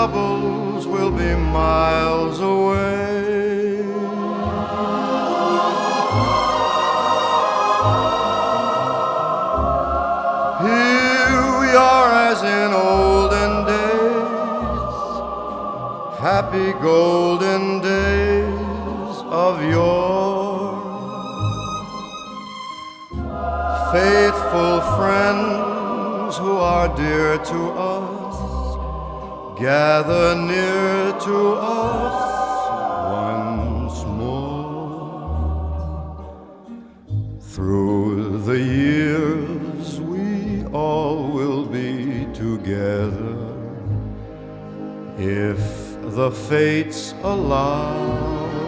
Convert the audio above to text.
troubles will be miles away. Here we are as in olden days, happy golden days of yore. Faithful friends who are dear to us, gather near to us once more. Through the years we all will be together, if the fates allow.